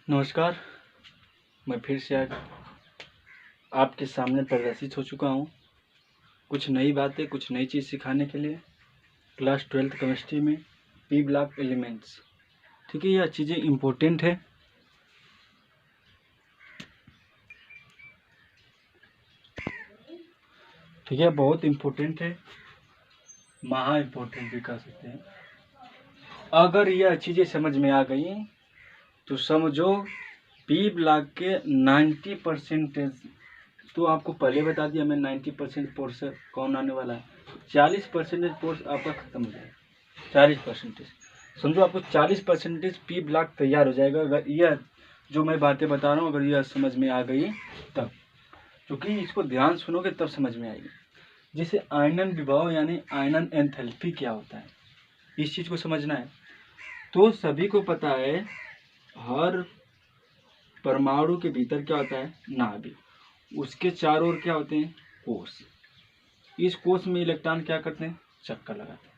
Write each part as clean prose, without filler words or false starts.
नमस्कार। मैं फिर से आज आपके सामने प्रदर्शित हो चुका हूँ कुछ नई बातें, कुछ नई चीज़ सिखाने के लिए क्लास 12th केमिस्ट्री में पी ब्लॉक एलिमेंट्स। ठीक है, यह चीज़ें इम्पोर्टेंट है। ठीक है, बहुत इम्पोर्टेंट है, महा इम्पोर्टेंट भी कह सकते हैं। अगर यह चीज़ें समझ में आ गई तो समझो पी ब्लॉक के 90% तो आपको पहले बता दिया मैं 90% पोर्शन कौन आने वाला है। 40% पोर्स आपका खत्म हो जाएगा। 40% समझो आपको 40% पी ब्लॉक तैयार हो जाएगा अगर यह जो मैं बातें बता रहा हूँ अगर यह समझ में आ गई तब, क्योंकि इसको ध्यान सुनोगे तब समझ में आएगी। जैसे आयनन विभव यानी आयनन एंथैल्पी क्या होता है, इस चीज़ को समझना है। तो सभी को पता है हर परमाणु के भीतर क्या होता है, नाभिक, उसके चारों ओर क्या होते हैं, कोष। इस कोष में इलेक्ट्रॉन क्या करते हैं, चक्कर लगाते हैं।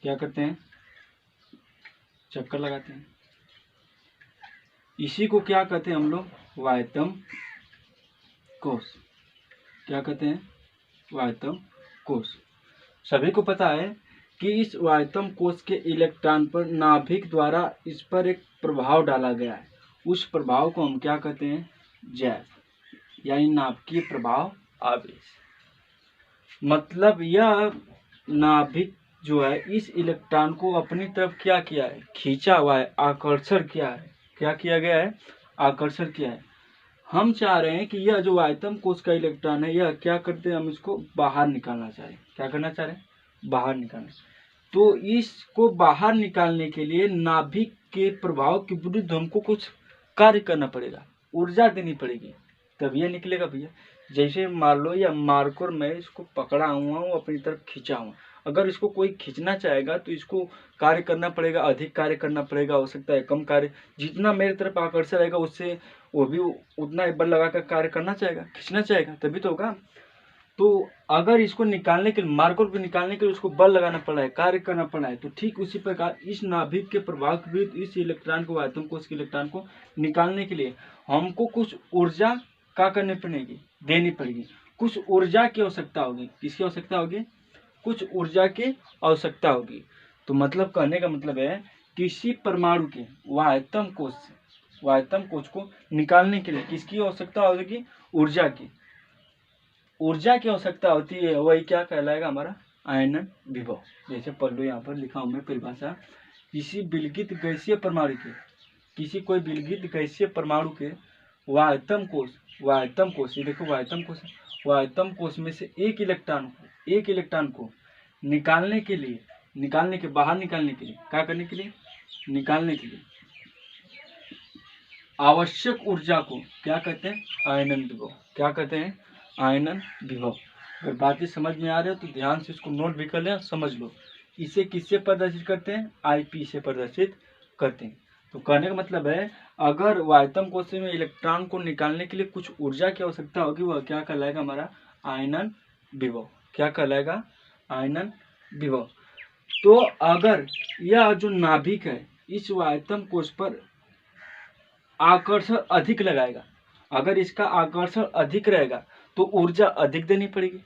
क्या करते हैं, चक्कर लगाते हैं। इसी को क्या कहते हैं हम लोग, वायतम कोष। क्या कहते हैं, वायतम कोष। सभी को पता है कि इस वायतम कोष के इलेक्ट्रॉन पर नाभिक द्वारा इस पर एक प्रभाव डाला गया है। उस प्रभाव को हम क्या कहते हैं, जैव यानी नाभिकीय प्रभाव आवेश। मतलब यह नाभिक जो है इस इलेक्ट्रॉन को अपनी तरफ क्या किया है, खींचा हुआ है, आकर्षण किया है। क्या किया गया है, आकर्षण किया है। हम चाह रहे हैं कि यह जो आयतम कोष का इलेक्ट्रॉन है यह क्या करते हैं, हम इसको बाहर निकालना चाह रहे हैं। क्या करना चाह रहे हैं, बाहर निकालना। तो इसको बाहर निकालने के लिए नाभिक के प्रभाव के विरुद्ध हमको कुछ कार्य करना पड़ेगा, ऊर्जा देनी पड़ेगी, तब यह निकलेगा भैया। जैसे मान लो या मार्कर मैं इसको पकड़ा हुआ हूँ, अपनी तरफ खींचा हूँ। अगर इसको कोई खींचना चाहेगा तो इसको कार्य करना पड़ेगा, अधिक कार्य करना पड़ेगा, हो सकता है कम कार्य। जितना मेरे तरफ आकर्षण रहेगा उससे वो भी उतना एक बल लगाकर कार्य करना चाहेगा, खींचना चाहेगा, तभी तो होगा। तो अगर इसको निकालने के लिए, मार्कर को निकालने के लिए उसको बल लगाना पड़ा है, कार्य करना पड़ा है, तो ठीक उसी प्रकार इस नाभिक के प्रभाव के विरुद्ध इस इलेक्ट्रॉन को, आयतन को, उसके इलेक्ट्रॉन को निकालने के लिए हमको कुछ ऊर्जा क्या करनी पड़ेगी, देनी पड़ेगी। कुछ ऊर्जा की आवश्यकता होगी। किसकी आवश्यकता होगी, कुछ ऊर्जा की आवश्यकता होगी। तो मतलब कहने का मतलब है किसी परमाणु के वायतम कोष से, वायतम कोष को निकालने के लिए किसकी आवश्यकता होगी, ऊर्जा की। ऊर्जा की आवश्यकता होती है, वही क्या कहलाएगा, हमारा आयनन विभव। जैसे पढ़ लो, यहाँ पर लिखा हूँ मैं परिभाषा। किसी विलगित गैसीय परमाणु के, किसी कोई विलगित गैसीय परमाणु के वायतम कोष, वायतम कोष, ये देखो वायतम कोष, वायतम कोष में से एक इलेक्ट्रॉन को निकालने के लिए, निकालने के, बाहर निकालने के लिए, क्या करने के लिए, निकालने के लिए आवश्यक ऊर्जा को क्या कहते हैं, आयनन विभव। क्या कहते हैं, आयनन विभव। अगर बातें समझ में आ रही हो तो ध्यान से इसको नोट भी कर लें, समझ लो। इसे किससे प्रदर्शित करते हैं, आईपी से प्रदर्शित करते हैं। तो कहने का मतलब है अगर वायतम कोष में इलेक्ट्रॉन को निकालने के लिए कुछ ऊर्जा की आवश्यकता होगी, वह क्या कहलाएगा, हमारा आयनन विभव। क्या कहलाएगा, आयनन विभव। तो अगर यह जो नाभिक है इस वायतम कोष पर आकर्षण अधिक लगाएगा, अगर इसका आकर्षण अधिक रहेगा तो ऊर्जा अधिक देनी पड़ेगी।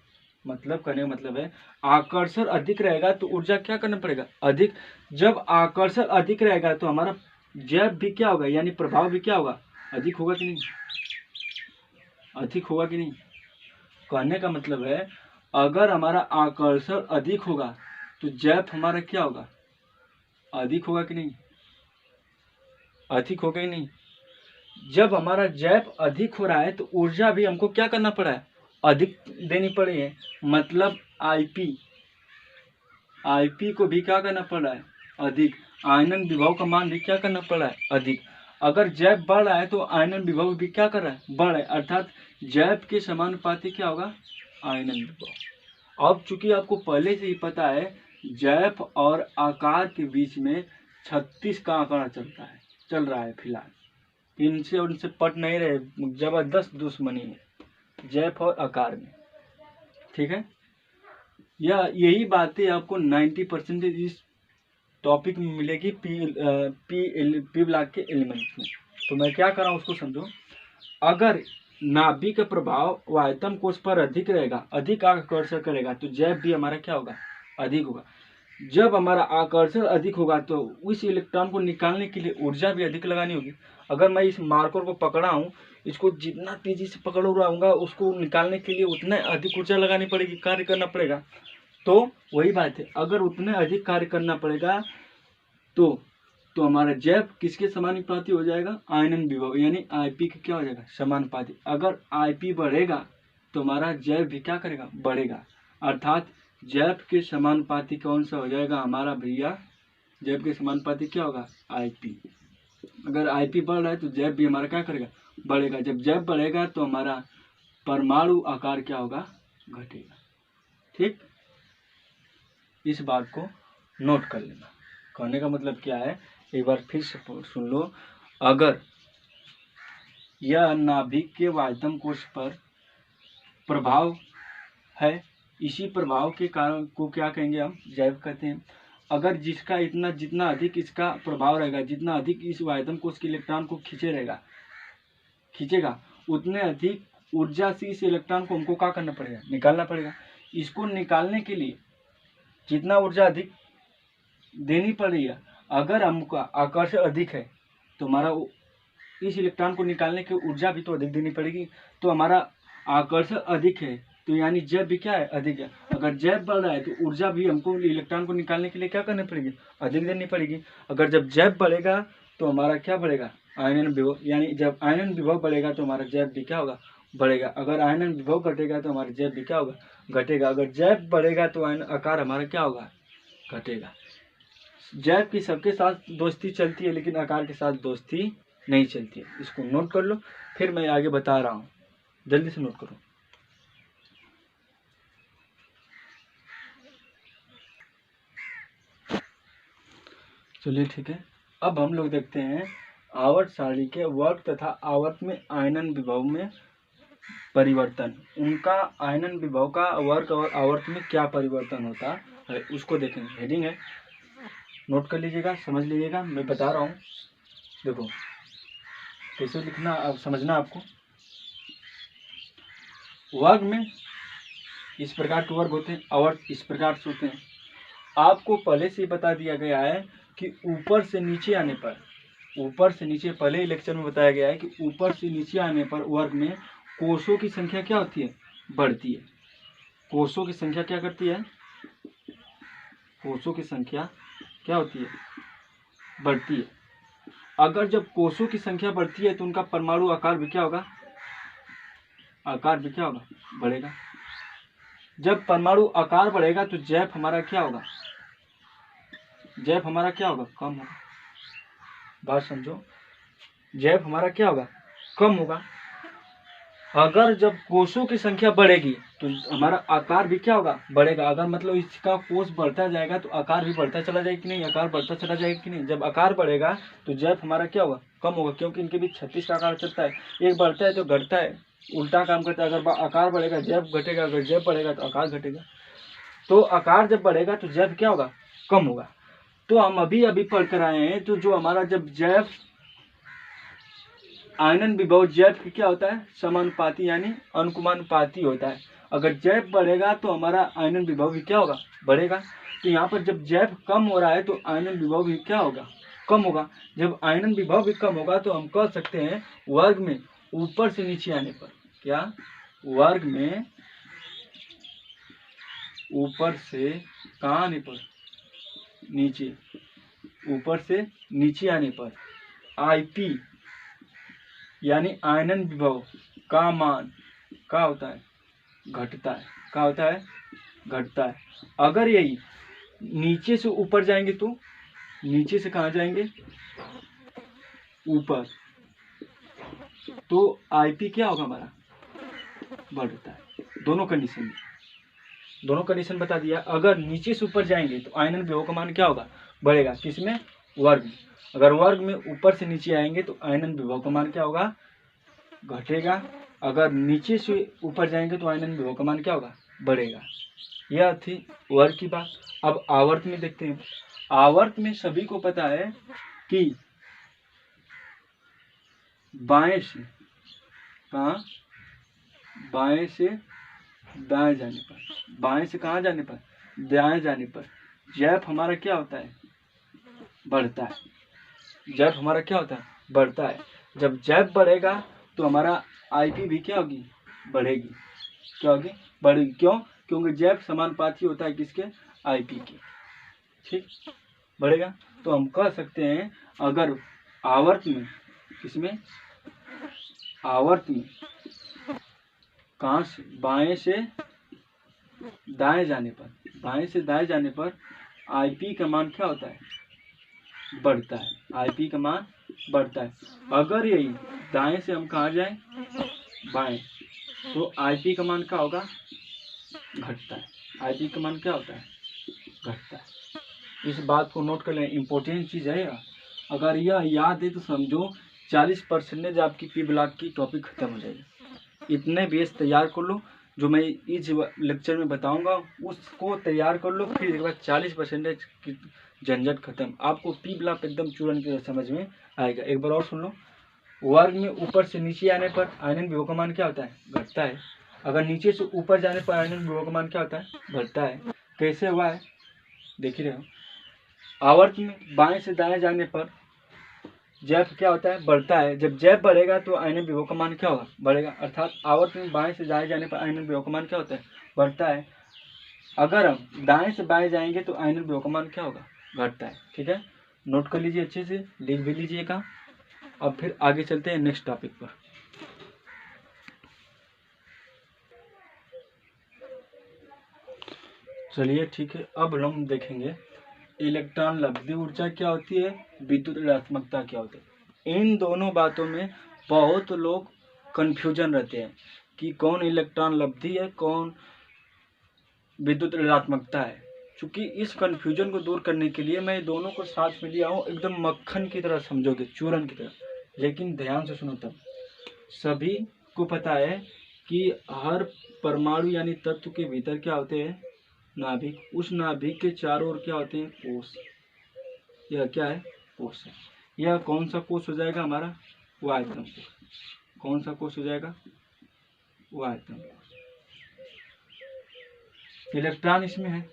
मतलब कहने का मतलब है आकर्षण अधिक रहेगा तो ऊर्जा क्या करना पड़ेगा, अधिक। जब आकर्षण अधिक रहेगा तो हमारा जैव भी क्या होगा, यानी प्रभाव भी क्या होगा, अधिक होगा कि नहीं, अधिक होगा कि नहीं। कहने का मतलब है अगर हमारा आकर्षण अधिक होगा तो जैव हमारा क्या होगा, अधिक होगा कि नहीं, अधिक होगा कि नहीं। जब हमारा जैव अधिक हो रहा है तो ऊर्जा भी हमको क्या करना पड़ा है, अधिक देनी पड़ी है। मतलब आईपी को भी क्या करना पड़ रहा है, अधिक। आयनन विभव का मान भी क्या करना पड़ रहा है, अधिक। अगर जैव बढ़ रहा है तो आयनन विभव भी क्या कर रहा है, बढ़ रहा है। अर्थात जैव के समानुपाती क्या होगा, आयनन विभव। अब चूंकि आपको पहले से ही पता है जैव और आकार के बीच में 36 का आंकड़ा चल रहा है फिलहाल। इनसे और इनसे पट नहीं रहे, जबरदस्त दुश्मनी है जैव और आकार में। ठीक है, यही बातें आपको 90% इस टॉपिक में मिलेगी पी ब्लॉक के एलिमेंट में। तो मैं क्या कर रहा हूँ उसको समझो। अगर नाभिक का प्रभाव वायतम कोश पर अधिक रहेगा, अधिक आकर्षण करेगा, तो जैव भी हमारा क्या होगा, अधिक होगा। जब हमारा आकर्षण अधिक होगा तो उस इलेक्ट्रॉन को निकालने के लिए ऊर्जा भी अधिक लगानी होगी। अगर मैं इस मार्कर को पकड़ा हूँ, इसको जितना तेजी से पकड़ रहूँगा उसको निकालने के लिए उतना अधिक ऊर्जा लगानी पड़ेगी, कार्य करना पड़ेगा। तो वही बात है, अगर उतने अधिक कार्य करना पड़ेगा तो हमारा जैव किसके समानुपाती हो जाएगा, आयनन विभव यानी आईपी के क्या हो जाएगा, समानुपाती। अगर आईपी बढ़ेगा तो हमारा जैव भी क्या करेगा, बढ़ेगा। अर्थात जैव के समानुपाती कौन सा हो जाएगा हमारा भैया, जैव के समानुपाती क्या होगा, आईपी। अगर आईपी बढ़ रहा है तो जैव भी हमारा क्या करेगा, बढ़ेगा। जब जैव बढ़ेगा तो हमारा परमाणु आकार क्या होगा, घटेगा। ठीक, इस बात को नोट कर लेना। कहने का मतलब क्या है, एक बार फिर से सुन लो। अगर यह नाभिक के वायतम कोश पर प्रभाव है, इसी प्रभाव के कारण को क्या कहेंगे हम, जैव कहते हैं। अगर जिसका इतना जितना अधिक इसका प्रभाव रहेगा, जितना अधिक इस वायतम कोश के इलेक्ट्रॉन को खींचेगा, उतने अधिक ऊर्जा से इस इलेक्ट्रॉन को हमको क्या करना पड़ेगा, निकालना पड़ेगा। इसको निकालने के लिए जितना ऊर्जा अधिक देनी पड़ेगी, अगर हमको आकर्षण अधिक है तो हमारा इस इलेक्ट्रॉन को निकालने की ऊर्जा भी तो अधिक देनी पड़ेगी। तो हमारा आकर्षण अधिक है तो यानी जैव भी क्या है, अधिक है। अगर जैव बढ़ रहा है तो ऊर्जा भी हमको इलेक्ट्रॉन को निकालने के लिए क्या करनी पड़ेगी, अधिक देनी पड़ेगी। अगर जब जैव बढ़ेगा तो हमारा क्या बढ़ेगा, आयनन विभव। यानी जब आयनन विभव बढ़ेगा तो हमारा जैव भी क्या होगा, बढ़ेगा। अगर आयनन विभव घटेगा तो हमारा जैव भी क्या होगा, घटेगा। अगर जैव बढ़ेगा तो आयन आकार हमारा क्या होगा, घटेगा। जैव की सबके साथ दोस्ती चलती है लेकिन आकार के साथ दोस्ती नहीं चलती है। इसको नोट कर लो, फिर मैं आगे बता रहा हूँ, जल्दी से नोट करो। चलिए ठीक है, अब हम लोग देखते हैं आवर्त सारणी के वर्ग तथा आवर्त में आयनन विभव में परिवर्तन। उनका आयनन विभव का वर्ग और आवर्त में क्या परिवर्तन होता है उसको देखेंगे। हेडिंग है, नोट कर लीजिएगा, समझ लीजिएगा, मैं बता रहा हूँ। देखो कैसे लिखना, अब समझना आपको। वर्ग में इस प्रकार के वर्ग होते हैं, आवर्त इस प्रकार से होते हैं। आपको पहले से बता दिया गया है कि ऊपर से नीचे आने पर, ऊपर से नीचे, पहले ही लेक्चर में बताया गया है कि ऊपर से नीचे आने पर वर्ग में कोषों की संख्या क्या होती है, बढ़ती है। कोषों की संख्या क्या करती है, कोषों की संख्या क्या होती है, बढ़ती है। अगर जब कोषों की संख्या बढ़ती है तो उनका परमाणु आकार भी क्या होगा, आकार भी क्या होगा, बढ़ेगा। जब परमाणु आकार बढ़ेगा तो जैव हमारा क्या होगा, जैव हमारा क्या होगा, कम होगा। बात समझो, जैव हमारा क्या होगा, कम होगा। अगर जब कोषों की संख्या बढ़ेगी तो हमारा आकार भी क्या होगा, बढ़ेगा। अगर मतलब इसका कोष बढ़ता जाएगा तो आकार भी बढ़ता चला जाएगा कि नहीं, आकार बढ़ता चला जाएगा कि नहीं। जब आकार बढ़ेगा तो जैव हमारा क्या होगा, कम होगा, क्योंकि इनके बीच 36 का आकार चलता है, एक बढ़ता है तो घटता है, उल्टा काम करता है। अगर आकार बढ़ेगा जैव घटेगा, अगर जैव बढ़ेगा तो आकार घटेगा। तो आकार जब बढ़ेगा तो जैव क्या होगा, कम होगा। तो हम अभी पढ़ कर आए हैं, तो जो हमारा जब जैव आयनन विभव जैव की क्या होता है, समानुपाती यानी अनुकुमानुपाती होता है। अगर जैव बढ़ेगा तो हमारा आयनन विभव भी क्या होगा, बढ़ेगा। तो यहाँ पर जब जैव कम हो रहा है तो आयनन विभव भी क्या होगा, कम होगा। जब आयनन विभव भी कम होगा तो हम कह सकते हैं वर्ग में ऊपर से नीचे आने पर, क्या, वर्ग में ऊपर से कहाँ आने पर, नीचे, ऊपर से नीचे आने पर आईपी यानी आयनन विभव का मान क्या होता है, घटता है। क्या होता है, घटता है। अगर यही नीचे से ऊपर जाएंगे तो, नीचे से कहाँ जाएंगे, ऊपर, तो आईपी क्या होगा हमारा, बढ़ता है। दोनों कंडीशन बता दिया। अगर नीचे से ऊपर जाएंगे तो आयनन विभव का मान क्या होगा, बढ़ेगा। किसमें, वर्ग में। अगर वर्ग में ऊपर से नीचे आएंगे तो आयनन विभव का मान क्या होगा, घटेगा। अगर नीचे से ऊपर जाएंगे तो आयनन विभव का मान क्या होगा, बढ़ेगा। यह थी वर्ग की बात। अब आवर्त में देखते हैं। आवर्त में सभी को पता है कि बाएं से कहाँ, बाएं से दाएं जाने पर, बाएं से कहाँ जाने पर, दाएं जाने पर जैप हमारा क्या होता है, बढ़ता है। जैप हमारा क्या होता है, बढ़ता है। जब जैप बढ़ेगा तो हमारा आईपी भी क्या होगी, बढ़ेगी। क्या होगी, बढ़ेगी। क्यों, क्योंकि जैप समानुपाती होता है किसके, आईपी के। ठीक, बढ़ेगा। तो हम कह सकते हैं अगर आवर्त में, किसमें, आवर्त में कहाँ से, बाएं से दाएं जाने पर, बाएं से दाएं जाने पर आईपी का मान क्या होता है, बढ़ता है। आईपी का मान बढ़ता है। अगर यही दाएं से हम कहाँ जाएं, बाएं, तो आईपी का मान क्या होगा, घटता है। आईपी का मान क्या होता है, घटता है। इस बात को नोट कर लें, इंपॉर्टेंट चीज है। अगर यह याद है तो समझो 40% आपकी पी ब्लॉक की टॉपिक खत्म हो जाएगी। इतने बेस तैयार कर लो, जो मैं इस लेक्चर में बताऊंगा उसको तैयार कर लो, फिर एक बार 40% की झंझट खत्म। आपको पी ब्लॉक एकदम चूरन की समझ में आएगा। एक बार और सुन लो, वर्ग में ऊपर से नीचे आने पर आयनन विभव का मान क्या होता है, घटता है। अगर नीचे से ऊपर जाने पर आयनन विभव का मान क्या होता है, बढ़ता है। कैसे हुआ है देख ही रहे हो। आवर्त में बाएं से दाएं जाने पर जैप क्या होता है, बढ़ता है। जब जैप बढ़ेगा तो आयनन विभव का मान क्या होगा, बढ़ेगा। अर्थात आवर्त में बाएं से दाएं जाने पर आयनन विभव का मान क्या होता है, बढ़ता है। अगर हम दाएं से बाएं जाएंगे तो आयनन विभव का मान क्या होगा, घटता है। ठीक है, नोट कर लीजिए, अच्छे से लिख भी लीजिएगा। अब फिर आगे चलते हैं नेक्स्ट टॉपिक पर। चलिए ठीक है, अब हम देखेंगे इलेक्ट्रॉन लब्धि ऊर्जा क्या होती है, विद्युत ऋणात्मकता क्या होती है। इन दोनों बातों में बहुत लोग कंफ्यूजन रहते हैं कि कौन इलेक्ट्रॉन लब्धि है, कौन विद्युत ऋणात्मकता है। क्योंकि इस कंफ्यूजन को दूर करने के लिए मैं दोनों को साथ में लिया हूँ, एकदम मक्खन की तरह समझोगे, चूरन की तरह। लेकिन ध्यान से सुनो, तब सभी को पता है कि हर परमाणु यानी तत्व के भीतर क्या होते हैं, नाभिक। उस नाभिक के चारों ओर क्या होते हैं, कोष। यह क्या है, कोष है। यह कौन सा कोष हो जाएगा हमारा, वायतम कोष। कौन सा कोष हो जाएगा, वायतम कोष। इलेक्ट्रॉन इसमें है।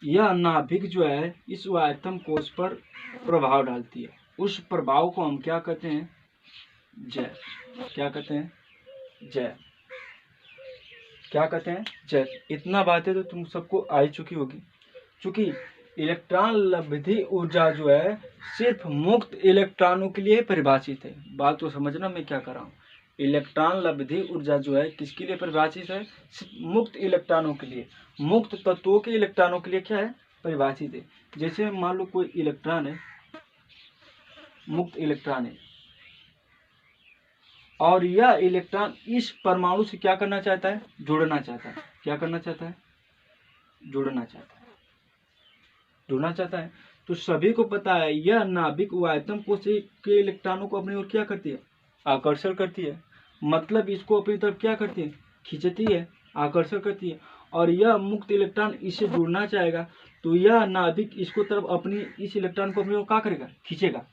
यह नाभिक जो है इस वायतम कोष पर प्रभाव डालती है। उस प्रभाव को हम क्या कहते हैं, जैव। क्या कहते हैं, जैव। क्या कहते हैं, जैव। इतना बातें तो तुम सबको आ चुकी होगी। चूंकि इलेक्ट्रॉन लब्धि ऊर्जा जो है सिर्फ मुक्त इलेक्ट्रॉनों के लिए परिभाषित है। बात तो समझना मैं क्या कर रहा हूँ। इलेक्ट्रॉन लब्धि ऊर्जा जो है किसके लिए परिभाषित है, सिर्फ मुक्त इलेक्ट्रॉनों के लिए, मुक्त तत्वों के इलेक्ट्रॉनों के लिए क्या है, परिभाषित है। जैसे मान लो कोई इलेक्ट्रॉन है, मुक्त इलेक्ट्रॉन है, और यह इलेक्ट्रॉन इस परमाणु से क्या करना चाहता है, जुड़ना चाहता है। क्या करना चाहता है, जुड़ना चाहता है, जुड़ना चाहता है। तो सभी को पता है यह नाभिक वायतम कोष के इलेक्ट्रॉनों को अपनी ओर क्या करती है, आकर्षण करती है। मतलब इसको अपनी तरफ क्या करती है, खींचती है, आकर्षण करती है। और यह मुक्त इलेक्ट्रॉन इससे जुड़ना चाहेगा तो यह नाभिक इसको तरफ अपनी, इस इलेक्ट्रॉन को अपनी ओर क्या करेगा, खींचेगा।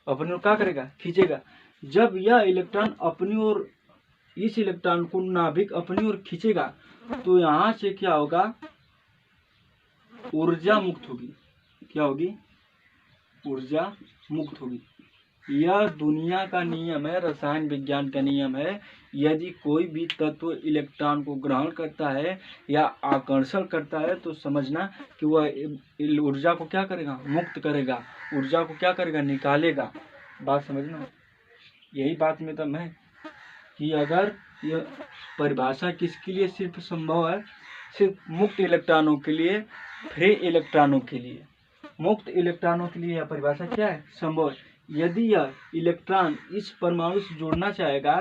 अपनी ओर क्या करेगा, खींचेगा। जब यह इलेक्ट्रॉन अपनी ओर, इस इलेक्ट्रॉन को नाभिक अपनी ओर खींचेगा तो यहाँ से क्या होगा, ऊर्जा मुक्त होगी। क्या होगी, ऊर्जा मुक्त होगी। यह दुनिया का नियम है, रसायन विज्ञान का नियम है। यदि कोई भी तत्व इलेक्ट्रॉन को ग्रहण करता है या आकर्षण करता है तो समझना कि वह ऊर्जा को क्या करेगा, मुक्त करेगा, ऊर्जा को क्या करेगा, निकालेगा। बात समझना, यही बात में दम है कि अगर यह परिभाषा किसके लिए सिर्फ संभव है, सिर्फ मुक्त इलेक्ट्रॉनों के लिए, फ्री इलेक्ट्रॉनों के लिए। मुक्त इलेक्ट्रॉनों के लिए यह परिभाषा क्या है, संभव है। यदि यह इलेक्ट्रॉन इस परमाणु से जुड़ना चाहेगा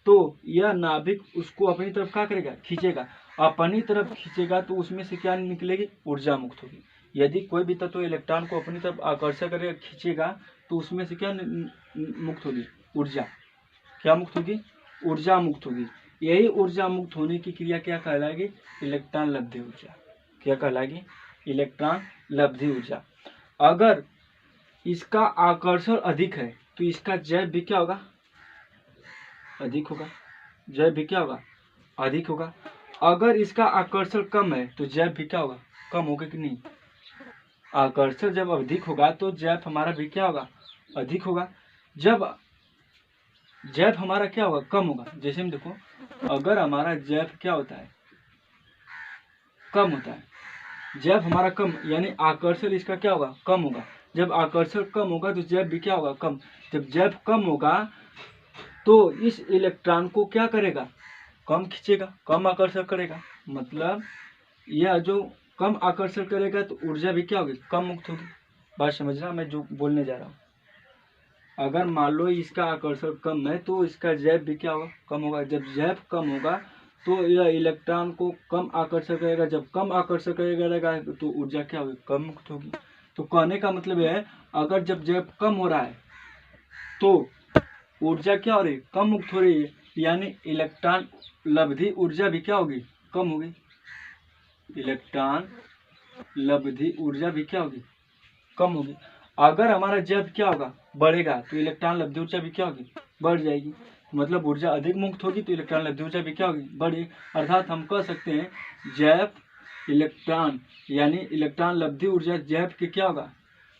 तो यह नाभिक उसको अपनी तरफ क्या करेगा, खींचेगा। अपनी तरफ खींचेगा तो उसमें से क्या निकलेगी, ऊर्जा मुक्त होगी। यदि कोई भी तत्व इलेक्ट्रॉन को अपनी तरफ आकर्षण करेगा, खींचेगा, तो उसमें से क्या मुक्त होगी, ऊर्जा। क्या मुक्त होगी, ऊर्जा मुक्त होगी। यही ऊर्जा मुक्त होने की क्रिया क्या कहलाएगी, इलेक्ट्रॉन लब्धि ऊर्जा। क्या कहलाएगी, इलेक्ट्रॉन लब्धि ऊर्जा। अगर इसका आकर्षण अधिक है तो इसका जैव भी क्या होगा, अधिक होगा। जैव भी क्या होगा, अधिक होगा। अगर इसका आकर्षण कम है तो जैव भी क्या होगा, कम होगा कि नहीं। आकर्षण जब अधिक होगा तो जैव हमारा भी क्या होगा, अधिक होगा। जब जैव हमारा क्या होगा, कम होगा। जैसे हम देखो, अगर हमारा जैव क्या होता है, कम होता है, जैव हमारा कम, यानी आकर्षण इसका क्या होगा, कम होगा। जब आकर्षण कम होगा तो जैव भी क्या होगा, कम। जब जैव कम होगा तो इस इलेक्ट्रॉन को क्या करेगा, कम खींचेगा, कम आकर्षण करेगा। मतलब यह जो कम आकर्षण करेगा तो ऊर्जा भी क्या होगी, कम मुक्त होगी। बात समझना मैं जो बोलने जा रहा हूँ। अगर मान लो इसका आकर्षण कम है तो इसका जैव भी क्या होगा, कम होगा। जब जैव कम होगा तो यह इलेक्ट्रॉन को कम आकर्षण करेगा। जब कम आकर्षण करेगा तो ऊर्जा क्या होगी, कम मुक्त होगी। तो कहने का मतलब यह है, अगर जब जैव कम हो रहा है तो ऊर्जा क्या हो रही है, कम मुक्त हो रही है, यानी इलेक्ट्रॉन लब्धि ऊर्जा भी क्या होगी, कम होगी। इलेक्ट्रॉन लब्धि ऊर्जा भी क्या होगी, कम होगी। अगर हमारा जैव क्या होगा, बढ़ेगा तो इलेक्ट्रॉन लब्धि ऊर्जा भी क्या होगी, बढ़ जाएगी। मतलब ऊर्जा अधिक मुक्त होगी तो इलेक्ट्रॉन लब्धि ऊर्जा भी क्या होगी, बढ़ेगी। अर्थात हम कह सकते हैं जैव इलेक्ट्रॉन यानी इलेक्ट्रॉन लब्धि ऊर्जा जैव के क्या होगा,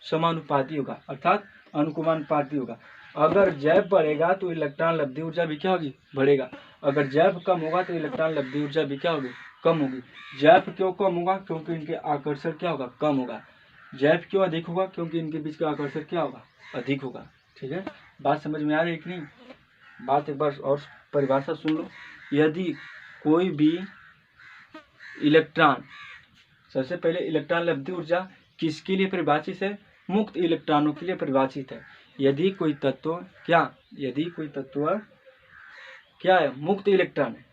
समानुपाती होगा, अर्थात अनुकूलानुपाती होगा। अगर जैव बढ़ेगा तो इलेक्ट्रॉन लब्धि ऊर्जा भी क्या होगी, बढ़ेगा। अगर जैव कम होगा तो इलेक्ट्रॉन लब्धि ऊर्जा भी क्या होगी, कम होगी। जैव क्यों कम होगा, क्योंकि इनके आकर्षण क्या होगा, कम होगा। जैव क्यों अधिक होगा, क्योंकि इनके बीच का आकर्षण क्या होगा, अधिक होगा। ठीक है, बात समझ में आ रही है कि नहीं। बात एक बार और परिभाषा सुन लो। यदि कोई भी इलेक्ट्रॉन, सबसे पहले इलेक्ट्रॉन लब्धि ऊर्जा किसके लिए परिभाषित है, मुक्त इलेक्ट्रॉनों के लिए परिभाषित है। यदि कोई तत्व क्या है, मुक्त इलेक्ट्रॉन है।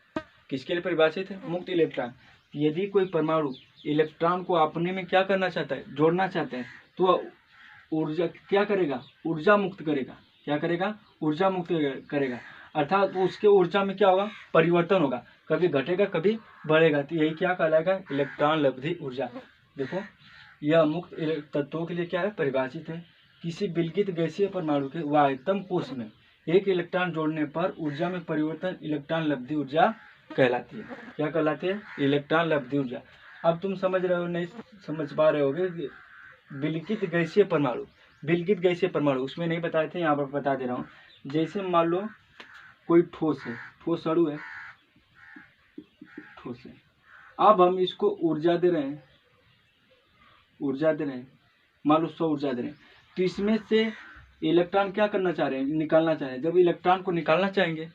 किसके लिए परिभाषित है, मुक्त इलेक्ट्रॉन। यदि कोई परमाणु इलेक्ट्रॉन को अपने में क्या करना चाहता है, जोड़ना चाहता है, तो ऊर्जा क्या करेगा, ऊर्जा मुक्त करेगा। क्या करेगा, ऊर्जा मुक्त करेगा। अर्थात उसके ऊर्जा में क्या होगा, परिवर्तन होगा, कभी घटेगा कभी बढ़ेगा। तो यही क्या कहलाएगा, इलेक्ट्रॉन लब्धि ऊर्जा। देखो, यह मुक्त तत्वों के लिए क्या है, परिभाषित है। किसी विलगित गैसीय परमाणु के वाह्यतम कोश में एक इलेक्ट्रॉन जोड़ने पर ऊर्जा में परिवर्तन इलेक्ट्रॉन लब्धि ऊर्जा कहलाती है। क्या कहलाती है, इलेक्ट्रॉन लब्धि ऊर्जा। अब तुम समझ रहे हो, नहीं समझ पा रहे होगे। विलगित गैसीय परमाणु उसमें नहीं बताए थे, यहाँ पर बता दे रहा हूँ। जैसे मान लो कोई ठोस है, ठोस अणु है, ठोस है। अब हम इसको ऊर्जा दे रहे हैं, मान लो 100 ऊर्जा दे रहे हैं। तो इसमें से इलेक्ट्रॉन क्या करना चाह रहे हैं, निकालना चाह रहे हैं। जब इलेक्ट्रॉन को निकालना चाहेंगे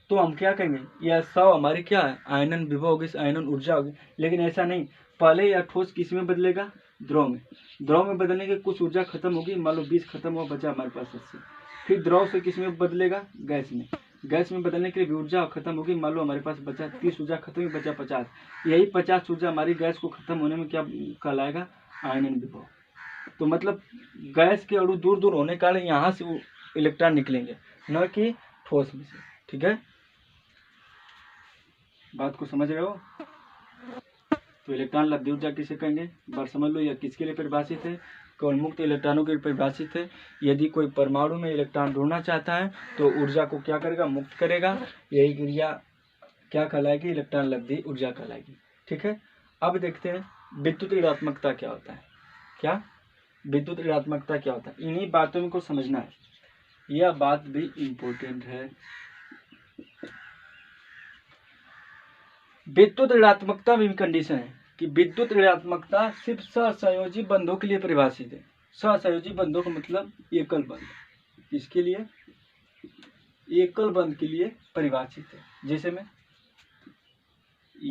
तो हम क्या कहेंगे, यह 100 हमारी क्या है, आयनन विभव होगी, आयनन ऊर्जा होगी। लेकिन ऐसा नहीं, पहले यह ठोस किस में बदलेगा, द्रव में। द्रव में बदलने के कुछ ऊर्जा खत्म होगी, मान लो 20 खत्म हुआ, बचा हमारे पास 80। फिर द्रव से किस में बदलेगा, गैस में। गैस में बदलने के लिए ऊर्जा खत्म होगी, मान लो हमारे पास बचा 30 ऊर्जा खत्म हुई, बचा 50। यही 50 ऊर्जा हमारी गैस को खत्म होने में क्या कहलाएगा, आयनन विभव। तो मतलब गैस के अणु दूर दूर होने के कारण यहाँ से इलेक्ट्रॉन निकलेंगे, न कि ठोस में से। ठीक है, बात को समझ रहे हो। तो इलेक्ट्रॉन लब्धि ऊर्जा किसे कहेंगे, बार समझ लो। यह किसके लिए परिभाषित है, केवल मुक्त इलेक्ट्रॉनों के लिए परिभाषित है। यदि कोई परमाणु में इलेक्ट्रॉन ढूंढना चाहता है तो ऊर्जा को क्या करेगा, मुक्त करेगा। यही क्रिया क्या कहलाएगी, इलेक्ट्रॉन लब्धि ऊर्जा कहलाएगी। ठीक है, अब देखते हैं विद्युत ऋणात्मकता क्या होता है। क्या विद्युत ऋणात्मकता क्या होता है, इन्हीं बातों को समझना है। यह बात भी इम्पोर्टेंट है। विद्युत ऋणात्मकता में कंडीशन है कि विद्युत ऋणात्मकता सिर्फ सहसंयोजी बंधों के लिए परिभाषित है। सहसंयोजी बंधों का मतलब एकल बंध। इसके लिए एकल बंध के लिए परिभाषित है। जैसे में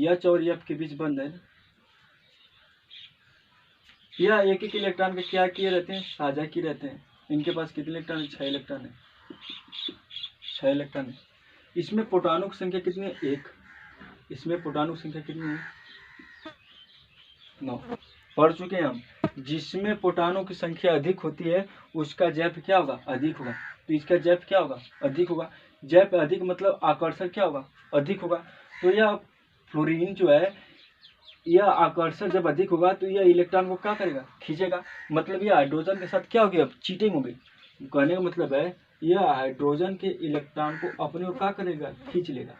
एच और एफ के बीच बंध है, यह एक एक इलेक्ट्रॉन के क्या किए रहते हैं, साझा किए रहते हैं। इनके पास कितने इलेक्ट्रॉन है, 6 इलेक्ट्रॉन है। 6 इलेक्ट्रॉन है। इसमें प्रोटॉनों की संख्या कितनी है, 1। इसमें प्रोटॉनों की संख्या कितनी है, 9। पढ़ चुके हैं हम। जिसमें प्रोटॉनों की संख्या अधिक होती है उसका जैव क्या होगा, अधिक होगा। तो इसका जैव क्या होगा, अधिक होगा। जैव अधिक मतलब आकर्षण क्या होगा, अधिक होगा। तो यह फ्लोरीन जो है यह आकर्षण जब अधिक होगा तो यह इलेक्ट्रॉन को क्या करेगा, खींचेगा। मतलब यह हाइड्रोजन के साथ क्या होगी, अब चीटिंग होगी। कहने का मतलब है यह हाइड्रोजन के इलेक्ट्रॉन को अपने ओर क्या करेगा, खींच लेगा।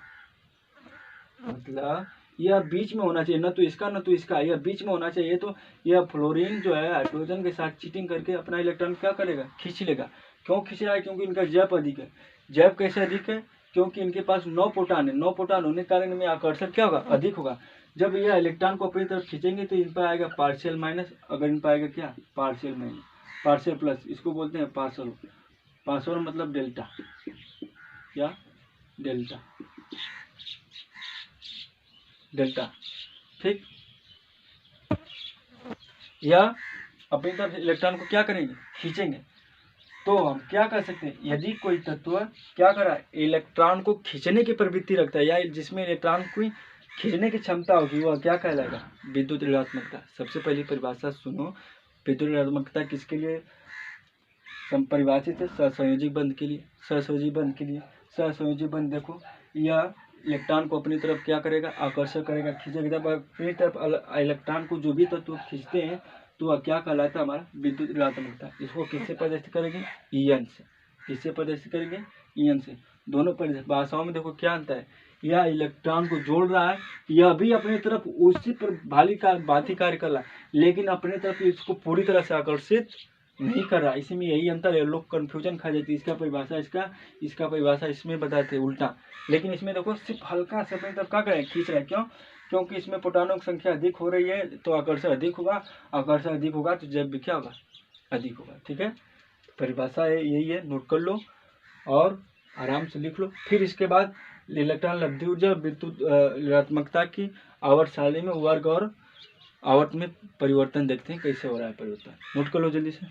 मतलब यह बीच में होना चाहिए, न तो इसका न तो इसका, यह बीच में होना चाहिए। तो यह फ्लोरीन जो है हाइड्रोजन के साथ चीटिंग करके अपना इलेक्ट्रॉन क्या करेगा, खींच लेगा। क्यों खींच रहा है, क्योंकि इनका जैप अधिक है। जैप कैसे अधिक है, क्योंकि इनके पास 9 प्रोटॉन है। 9 प्रोटॉन होने के कारण इनमें आकर्षण क्या होगा, अधिक होगा। जब यह इलेक्ट्रॉन को अपनी तरफ खींचेंगे तो इन पर आएगा पार्शियल माइनस, अगर इन पर आएगा क्या, पार्शियल माइनस, पार्शियल प्लस, इसको बोलते हैं पार्शियल। पार्शियल मतलब डेल्टा, क्या, डेल्टा, डेल्टा, ठीक। या अपनी तरफ इलेक्ट्रॉन को क्या करेंगे, खींचेंगे। तो हम क्या कर सकते हैं, यदि कोई तत्व क्या कर रहा है, इलेक्ट्रॉन को खींचने की प्रवृत्ति रखता है या जिसमें इलेक्ट्रॉन को खींचने की क्षमता होगी, वह क्या कहलाएगा, विद्युत ऋणात्मकता। सबसे पहली परिभाषा सुनो, विद्युत ऋणात्मकता किसके लिए परिभाषित है, सहसंयोजी बंध के लिए। सहसंयोजी बंध के लिए, सहसंयोजी बंध देखो, यह इलेक्ट्रॉन को अपनी तरफ क्या करेगा, आकर्षण करेगा, खींचेगा। जब अपनी तरफ इलेक्ट्रॉन को जो भी तत्व खींचते हैं तो वह क्या कहलाता है, हमारा विद्युत ऋणात्मकता। इसको किससे प्रदर्शित करेंगे, ईएन से। किससे प्रदर्शित करेंगे, ईएन से। दोनों भाषाओं में देखो क्या अंतर है, यह इलेक्ट्रॉन को जोड़ रहा है, यह भी अपनी तरफ उसी पर भांति कार्य कर रहा है, लेकिन अपनी तरफ इसको पूरी तरह से आकर्षित नहीं कर रहा। इसी में यही अंतर है, लोग कंफ्यूजन खा जाती है, इसका परिभाषा इसका परिभाषा इसमें बताते उल्टा। लेकिन इसमें देखो सिर्फ हल्का से अपनी तरफ क्या करें, खींच रहे हैं। क्यों, क्योंकि इसमें प्रोटॉनों की संख्या अधिक हो रही है, तो आकर्षण अधिक होगा। आकर्षण अधिक होगा तो जैव भी क्या होगा, अधिक होगा। ठीक है, परिभाषा है यही है, नोट कर लो और आराम से लिख लो। फिर इसके बाद इलेक्ट्रॉन लब्धि ऊर्जा विद्युत ऋणात्मकता की आवर्त सारणी में वर्ग और आवर्त में परिवर्तन देखते हैं, कैसे हो रहा है परिवर्तन। नोट कर लो जल्दी से।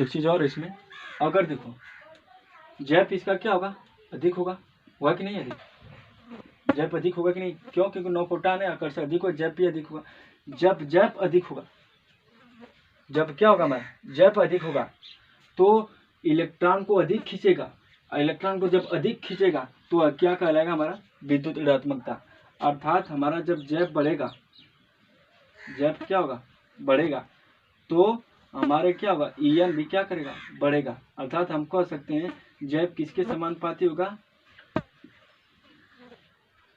एक चीज और इसमें, अगर देखो जैप इसका क्या होगा, अधिक होगा कि नहीं, अधिक। जैप अधिक होगा कि नहीं, क्यों, क्योंकि 9 प्रोटॉन है, आकर्षण अधिक होगा, जैप भी अधिक होगा। जब जैप अधिक होगा, जब क्या होगा हमारा, जैप अधिक होगा तो इलेक्ट्रॉन को अधिक खींचेगा। इलेक्ट्रॉन को जब अधिक खींचेगा तो क्या कहलाएगा, हमारा विद्युत ऋणात्मकता। अर्थात हमारा जब जैप बढ़ेगा, जैप क्या होगा, बढ़ेगा, तो हमारे क्या होगा, ईएन भी क्या करेगा, बढ़ेगा। अर्थात हम कह सकते हैं जैप किसके समानुपाती होगा,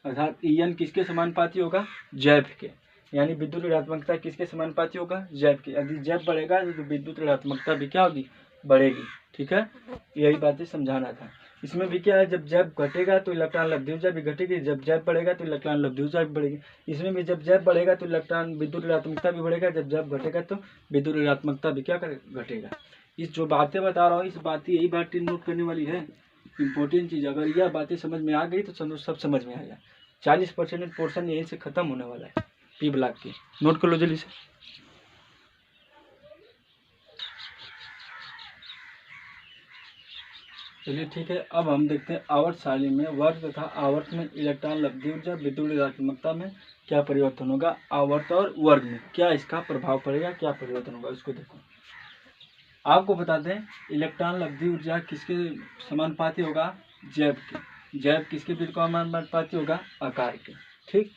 अर्थात ईएन किसके समानुपाती होगा, जैप के। यानी विद्युत ऋणात्मकता किसके समानुपाती होगा, जैप के। यदि जैप बढ़ेगा तो विद्युत ऋणात्मकता भी क्या होगी, बढ़ेगी। ठीक है, यही बातें समझाना था। इसमें भी क्या है, जब जैप घटेगा तो इलेक्ट्रॉन लब्धि ऊर्जा भी घटेगी, जब जैप बढ़ेगा तो इलेक्ट्रॉन लब्धि ऊर्जा भी बढ़ेगी। इसमें भी जब जैप बढ़ेगा तो इलेक्ट्रॉन विद्युत ऋणात्मकता भी बढ़ेगा, जब जैप घटेगा तो विद्युत ऋणात्मकता भी क्या करेगा, घटेगा। इस जो बातें बता रहा हूँ, इस बात यही बात नोट करने वाली है, इंपॉर्टेंट चीज। अगर यह बातें समझ में आ गई तो सब समझ में आएगा। 40% पोर्शन यहीं से खत्म होने वाला है पी ब्लॉक की। नोट कर लो जल्दी से। चलिए ठीक है, अब हम देखते हैं आवर्त सारणी में वर्ग तथा आवर्त में इलेक्ट्रॉन लब्धि ऊर्जा विद्युत ऋणात्मकता में क्या परिवर्तन होगा, आवर्त और वर्ग में क्या इसका प्रभाव पड़ेगा, क्या परिवर्तन होगा, इसको देखो। आपको बताते हैं इलेक्ट्रॉन लब्धि ऊर्जा किसके समानुपाती होगा, जैव के। जैव किसके विरुद्ध समानुपाती होगा, आकार के। ठीक,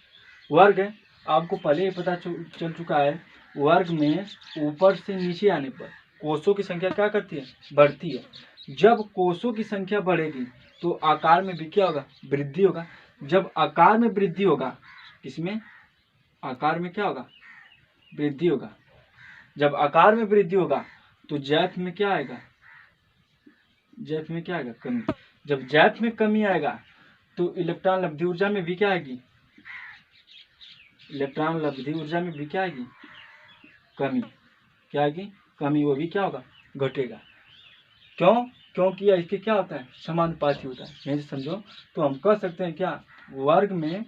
वर्ग है, आपको पहले ही पता चल चुका है, वर्ग में ऊपर से नीचे आने पर कोषों की संख्या क्या करती है, बढ़ती है। जब कोषों की संख्या बढ़ेगी तो आकार में भी क्या होगा, वृद्धि होगा। जब आकार में वृद्धि होगा, इसमें आकार में क्या होगा, वृद्धि होगा। जब आकार में वृद्धि होगा तो जैप में क्या आएगा, जैप में क्या आएगा, कमी। जब जैप में कमी आएगा तो इलेक्ट्रॉन लब्धि ऊर्जा में भी क्या आएगी, इलेक्ट्रॉन लब्धि ऊर्जा में भी क्या आएगी, कमी। क्या आएगी, कमी। वो भी क्या होगा, घटेगा। क्यों, क्योंकि इसके क्या होता है, समानुपाती होता है। यही समझो, तो हम कह सकते हैं क्या, वर्ग में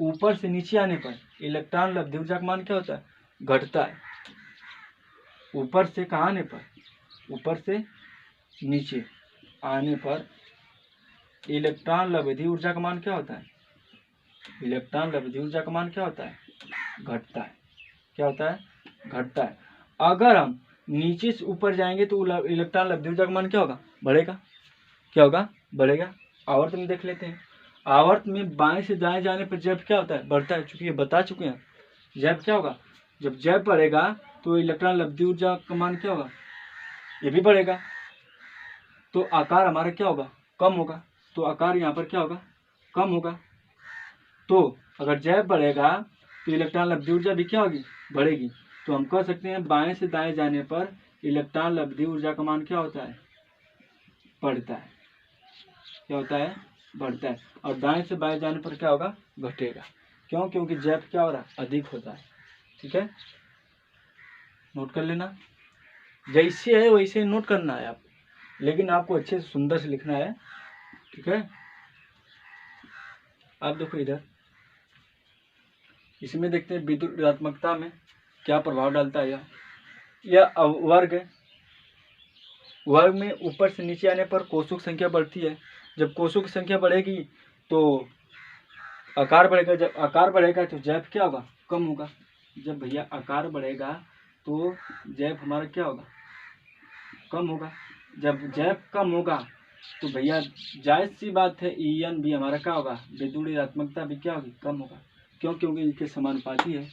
ऊपर से नीचे आने पर इलेक्ट्रॉन लब्धि ऊर्जा का मान क्या होता है, घटता है। ऊपर से कहाँ आने पर, ऊपर से नीचे आने पर इलेक्ट्रॉन लब्धि ऊर्जा का मान क्या होता है, इलेक्ट्रॉन लब्धि ऊर्जा का मान क्या होता है, घटता है। क्या होता है, घटता है। अगर हम नीचे से ऊपर जाएंगे तो इलेक्ट्रॉन लब्धि ऊर्जा का मान क्या होगा, बढ़ेगा। क्या होगा, बढ़ेगा। आवर्त में देख लेते हैं, आवर्त में बाएं से दाएं जाने पर जैब क्या होता है, बढ़ता है। चूंकि ये बता चुके हैं, जैब क्या होगा, जब जैब बढ़ेगा तो इलेक्ट्रॉन लब्धि ऊर्जा का मान क्या होगा, ये भी बढ़ेगा, तो आकार हमारा क्या होगा, कम होगा। तो आकार यहाँ पर क्या होगा, कम होगा। तो अगर जैब बढ़ेगा तो इलेक्ट्रॉन लब्धि ऊर्जा भी क्या होगी, बढ़ेगी। तो हम कह सकते हैं बाएं से दाएं जाने पर इलेक्ट्रॉन लब्धि ऊर्जा का मान क्या होता है, बढ़ता है। क्या होता है, बढ़ता है। और दाएं से बाएं जाने पर क्या होगा, घटेगा। क्यों, क्योंकि जैब क्या हो रहा है, अधिक होता है। ठीक है, नोट कर लेना, जैसे है वैसे नोट करना है आप, लेकिन आपको अच्छे से सुंदर से लिखना है। ठीक है, आप देखो इधर, इसमें देखते हैं विद्युत ऋणात्मकता में क्या प्रभाव डालता है। यह वर्ग है, वर्ग में ऊपर से नीचे आने पर कोषों की संख्या बढ़ती है। जब कोषों की संख्या बढ़ेगी तो आकार बढ़ेगा, जब आकार बढ़ेगा तो जैब क्या होगा, कम होगा। जब भैया आकार बढ़ेगा तो जैब हमारा क्या होगा, कम होगा। जब जैब कम होगा तो भैया जायज सी बात है ईएन भी हमारा क्या होगा, विद्युत ऋणात्मकता भी क्या होगी, कम होगा। क्यों, क्योंकि इनके समानुपाती है।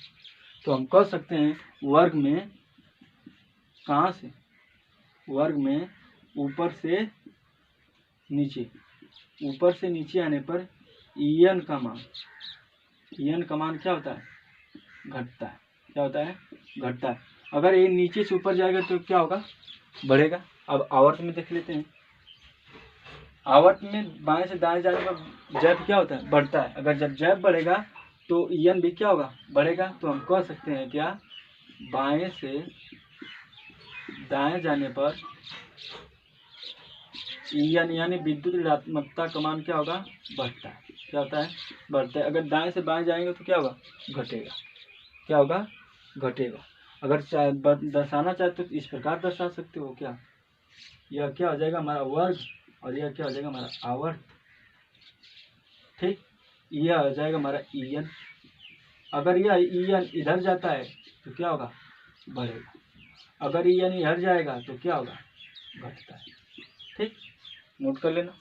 तो हम कह सकते हैं वर्ग में, कहाँ से, वर्ग में ऊपर से नीचे, ऊपर से नीचे आने पर ईएन का मान, ईएन का मान क्या होता है, घटता है। क्या होता है, घटता है। अगर ये नीचे से ऊपर जाएगा तो क्या होगा, बढ़ेगा। अब आवर्त में देख लेते हैं, आवर्त में बाएं से दाएं जाने पर जैब क्या होता है, बढ़ता है। अगर जब जैब बढ़ेगा तो ईएन भी क्या होगा, बढ़ेगा। तो हम कह सकते हैं क्या, बाएं से दाएं जाने पर ईएन यानी विद्युत ऋणात्मकता का मान क्या होगा, बढ़ता है। क्या होता है, बढ़ता है। अगर दाएं से बाएं जाएंगे तो क्या होगा, घटेगा। क्या होगा, घटेगा। अगर दर्शाना चाहे तो इस प्रकार दर्शा सकते हो, क्या, यह क्या हो जाएगा हमारा वर्ग और यह क्या हो जाएगा हमारा आवर्त। ठीक, यह हो जाएगा हमारा ईएन। अगर यह ईएन इधर जाता है तो क्या होगा, बढ़ेगा। अगर ईएन इधर जाएगा तो क्या होगा, घटता है। ठीक, नोट कर लेना।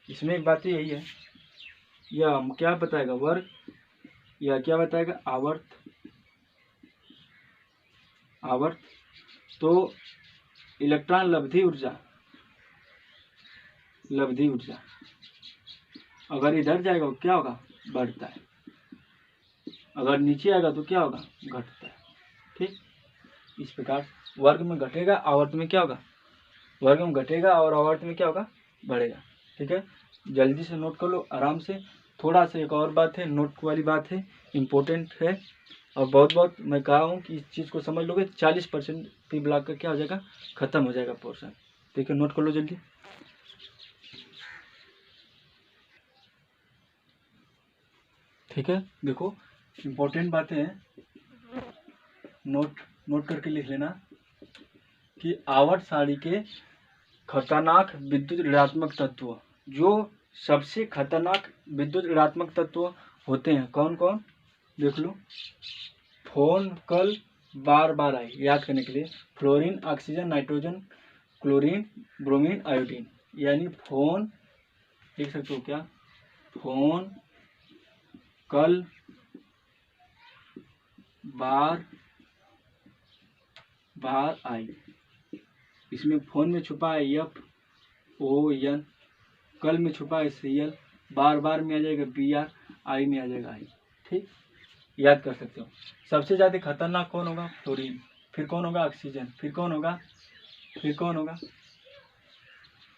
इसमें एक बात यही है, यह क्या बताएगा, वर्ग, यह क्या बताएगा, आवर्त। आवर्त तो इलेक्ट्रॉन लब्धि ऊर्जा, लब्धि ऊर्जा अगर इधर जाएगा तो क्या होगा, बढ़ता है। अगर नीचे आएगा तो क्या होगा, घटता है। ठीक, इस प्रकार वर्ग में घटेगा, आवर्त में क्या होगा, वर्ग में घटेगा और आवर्त में क्या होगा, बढ़ेगा। ठीक है, जल्दी से नोट कर लो आराम से। थोड़ा सा एक और बात है, नोट वाली बात है, इम्पोर्टेंट है, और बहुत बहुत मैं कहा हूँ कि इस चीज़ को समझ लोगे 40% पी ब्लॉक का क्या हो जाएगा, खत्म हो जाएगा पोर्शन। ठीक है, नोट कर लो जल्दी। ठीक है, देखो इम्पोर्टेंट बातें हैं, नोट करके लिख लेना कि आवर्त सारणी के खतरनाक विद्युत ऋणात्मक तत्व, जो सबसे खतरनाक विद्युत ऋणात्मक तत्व होते हैं, कौन कौन, देख लो। फोन, कल, बार बार आई, याद करने के लिए, fluorine, oxygen, nitrogen, chlorine, bromine, iodine. यानी फोन, देख सकते हो क्या, फोन, कल, बार बार आई। इसमें फोन में छुपा है एफ ओ एन, कल में छुपा है सीएल, बार बार में आ जाएगा बीआर, आई में आ जाएगा आई। ठीक, याद कर सकते हो। सबसे ज्यादा खतरनाक कौन होगा, फ्लोरीन, फिर कौन होगा, ऑक्सीजन, फिर कौन होगा, फिर कौन होगा।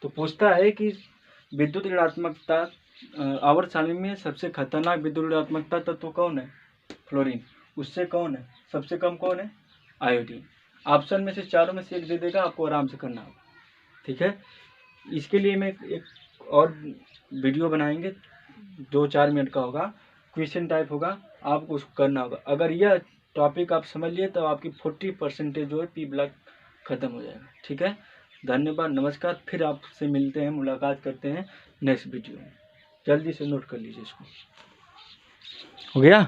तो पूछता है कि विद्युत ऋणात्मकता आवर्त सारणी में सबसे खतरनाक विद्युत ऋणात्मकता तत्व कौन है, फ्लोरीन। उससे कौन है, सबसे कम कौन है, आयोडीन। ऑप्शन में से चारों में से एक दे देगा, आपको आराम से करना होगा। ठीक है, इसके लिए मैं एक और वीडियो बनाएंगे, 2-4 मिनट का होगा, क्वेश्चन टाइप होगा, आपको उसको करना होगा। अगर यह टॉपिक आप समझ लिए तो आपकी 40% जो है पी ब्लॉक खत्म हो जाएगा। ठीक है, धन्यवाद, नमस्कार। फिर आपसे मिलते हैं, मुलाकात करते हैं नेक्स्ट वीडियो में। जल्दी से नोट कर लीजिए इसको, हो गया।